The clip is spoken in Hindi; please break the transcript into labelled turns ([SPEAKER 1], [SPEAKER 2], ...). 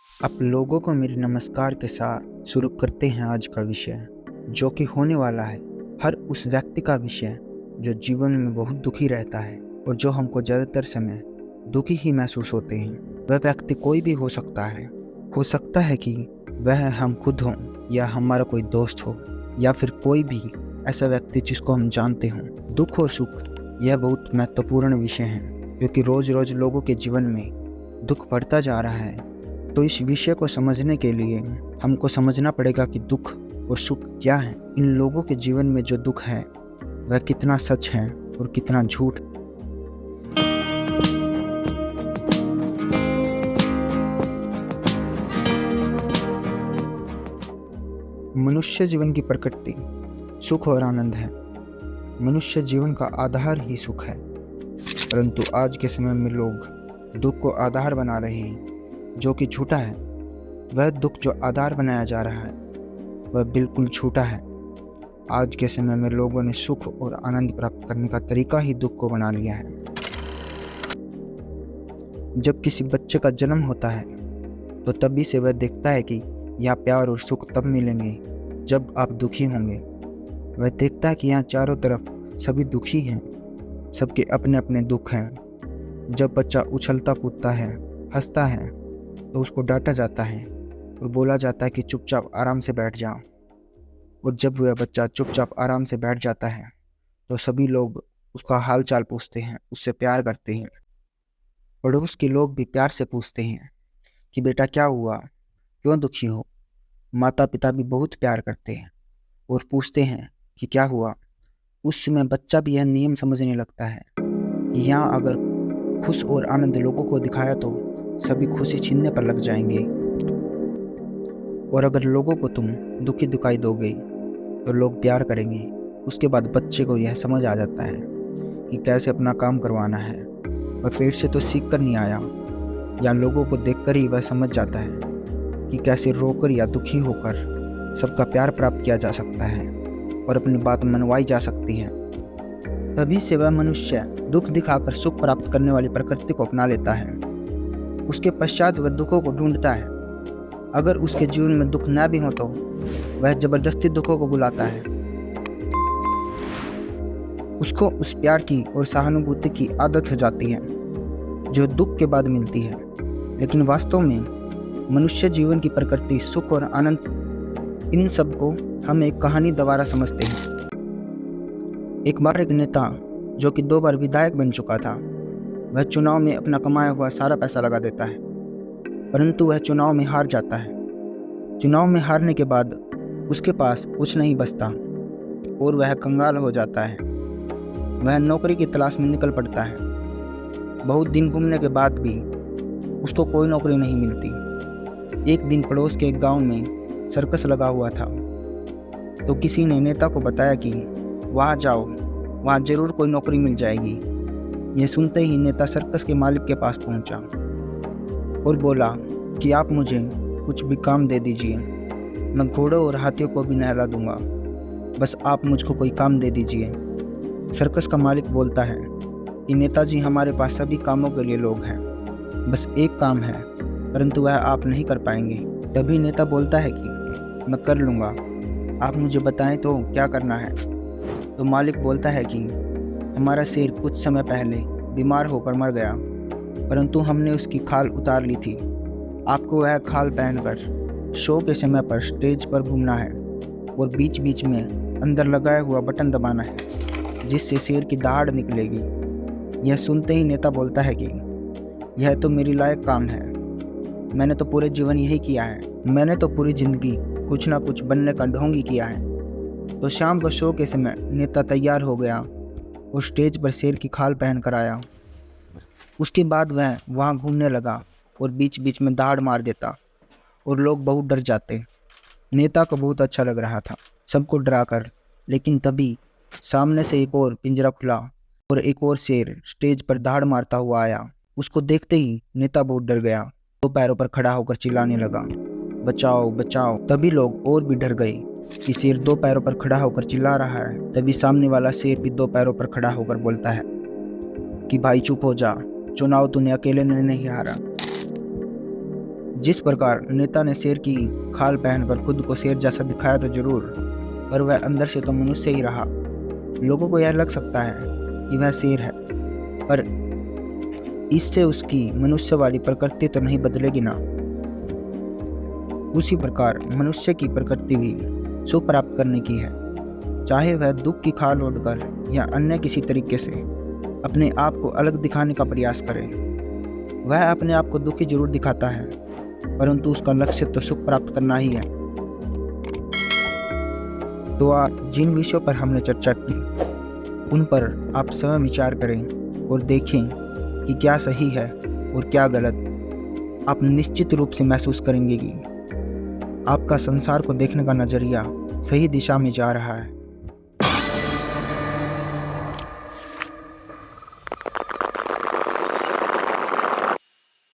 [SPEAKER 1] आप लोगों को मेरे नमस्कार के साथ शुरू करते हैं आज का विषय, जो कि होने वाला है हर उस व्यक्ति का विषय जो जीवन में बहुत दुखी रहता है और जो हमको ज़्यादातर समय दुखी ही महसूस होते हैं। वह व्यक्ति कोई भी हो सकता है। हो सकता है कि वह हम खुद हों या हमारा कोई दोस्त हो या फिर कोई भी ऐसा व्यक्ति जिसको हम जानते हों। दुख और सुख यह बहुत महत्वपूर्ण विषय है, क्योंकि रोज़ रोज़ लोगों के जीवन में दुख बढ़ता जा रहा है। तो इस विषय को समझने के लिए हमको समझना पड़ेगा कि दुख और सुख क्या है। इन लोगों के जीवन में जो दुख है वह कितना सच है और कितना झूठ। मनुष्य जीवन की प्रकृति सुख और आनंद है। मनुष्य जीवन का आधार ही सुख है, परंतु आज के समय में लोग दुख को आधार बना रहे हैं, जो कि झूठा है। वह दुख जो आधार बनाया जा रहा है वह बिल्कुल झूठा है। आज के समय में लोगों ने सुख और आनंद प्राप्त करने का तरीका ही दुख को बना लिया है। जब किसी बच्चे का जन्म होता है तो तभी से वह देखता है कि यह प्यार और सुख तब मिलेंगे जब आप दुखी होंगे। वह देखता है कि यहाँ चारों तरफ सभी दुखी हैं, सबके अपने अपने दुख हैं। जब बच्चा उछलता कूदता है, हंसता है, तो उसको डांटा जाता है और बोला जाता है कि चुपचाप आराम से बैठ जाओ। और जब वह बच्चा चुपचाप आराम से बैठ जाता है तो सभी लोग उसका हाल चाल पूछते हैं, उससे प्यार करते हैं। पड़ोस के लोग भी प्यार से पूछते हैं कि बेटा क्या हुआ, क्यों दुखी हो। माता पिता भी बहुत प्यार करते हैं और पूछते हैं कि क्या हुआ। उस समय बच्चा भी यह नियम समझने लगता है कि यहाँ अगर खुश और आनंद लोगों को दिखाया तो सभी खुशी छीनने पर लग जाएंगे, और अगर लोगों को तुम दुखी दिखाई दोगे तो लोग प्यार करेंगे। उसके बाद बच्चे को यह समझ आ जाता है कि कैसे अपना काम करवाना है। वह पेट से तो सीख कर नहीं आया, या लोगों को देखकर ही वह समझ जाता है कि कैसे रोकर या दुखी होकर सबका प्यार प्राप्त किया जा सकता है और अपनी बात मनवाई जा सकती है। तभी से वह मनुष्य दुख दिखाकर सुख प्राप्त करने वाली प्रकृति को अपना लेता है। उसके पश्चात वह दुखों को ढूंढता है। अगर उसके जीवन में दुख न भी हो तो वह जबरदस्ती दुखों को बुलाता है। उसको उस प्यार की और सहानुभूति की आदत हो जाती है जो दुख के बाद मिलती है। लेकिन वास्तव में मनुष्य जीवन की प्रकृति सुख और आनंद, इन सब को हम एक कहानी द्वारा समझते हैं। एक बार एक नेता जो कि 2 बार विधायक बन चुका था, वह चुनाव में अपना कमाया हुआ सारा पैसा लगा देता है, परंतु वह चुनाव में हार जाता है। चुनाव में हारने के बाद उसके पास कुछ नहीं बचता और वह कंगाल हो जाता है। वह नौकरी की तलाश में निकल पड़ता है। बहुत दिन घूमने के बाद भी उसको कोई नौकरी नहीं मिलती। एक दिन पड़ोस के एक गांव में सर्कस लगा हुआ था, तो किसी ने नेता को बताया कि वहाँ जाओ, वहाँ जरूर कोई नौकरी मिल जाएगी। यह सुनते ही नेता सर्कस के मालिक के पास पहुँचा और बोला कि आप मुझे कुछ भी काम दे दीजिए, मैं घोड़ों और हाथियों को भी नहला दूंगा, बस आप मुझको कोई काम दे दीजिए। सर्कस का मालिक बोलता है कि नेताजी, हमारे पास सभी कामों के लिए लोग हैं, बस एक काम है, परंतु वह आप नहीं कर पाएंगे। तभी नेता बोलता है कि मैं कर लूँगा, आप मुझे बताएं तो क्या करना है। तो मालिक बोलता है कि हमारा शेर कुछ समय पहले बीमार होकर मर गया, परंतु हमने उसकी खाल उतार ली थी। आपको वह खाल पहनकर शो के समय पर स्टेज पर घूमना है और बीच बीच में अंदर लगाया हुआ बटन दबाना है, जिससे शेर की दहाड़ निकलेगी। यह सुनते ही नेता बोलता है कि यह तो मेरी लायक काम है, मैंने तो पूरे जीवन यही किया है, मैंने तो पूरी जिंदगी कुछ ना कुछ बनने का ढोंग ही किया है। तो शाम को शो के समय नेता तैयार हो गया और स्टेज पर शेर की खाल पहन कर आया। उसके बाद वह वहाँ घूमने लगा और बीच बीच में दहाड़ मार देता और लोग बहुत डर जाते। नेता को बहुत अच्छा लग रहा था सबको डराकर, लेकिन तभी सामने से एक और पिंजरा खुला और एक और शेर स्टेज पर दहाड़ मारता हुआ आया। उसको देखते ही नेता बहुत डर गया, 2 पैरों पर खड़ा होकर चिल्लाने लगा, बचाओ बचाओ। तभी लोग और भी डर गए कि शेर 2 पैरों पर खड़ा होकर चिल्ला रहा है। तभी सामने वाला शेर भी 2 पैरों पर खड़ा होकर बोलता है कि भाई चुप हो जा, चुनाव तूने अकेले ने नहीं हारा। जिस प्रकार नेता ने शेर की खाल पहनकर खुद को शेर जैसा दिखाया तो जरूर, पर वह अंदर से तो मनुष्य ही रहा। लोगों को यह लग सकता है कि वह शेर है, पर इससे उसकी मनुष्य वाली प्रकृति तो नहीं बदलेगी ना। उसी प्रकार मनुष्य की प्रकृति भी सुख प्राप्त करने की है, चाहे वह दुख की खाल ओढ़कर या अन्य किसी तरीके से अपने आप को अलग दिखाने का प्रयास करे। वह अपने आप को दुखी जरूर दिखाता है, परंतु उसका लक्ष्य तो सुख प्राप्त करना ही है। तो आज जिन विषयों पर हमने चर्चा की उन पर आप स्वयं विचार करें और देखें कि क्या सही है और क्या गलत। आप निश्चित रूप से महसूस करेंगे कि आपका संसार को देखने का नजरिया सही दिशा में जा रहा है।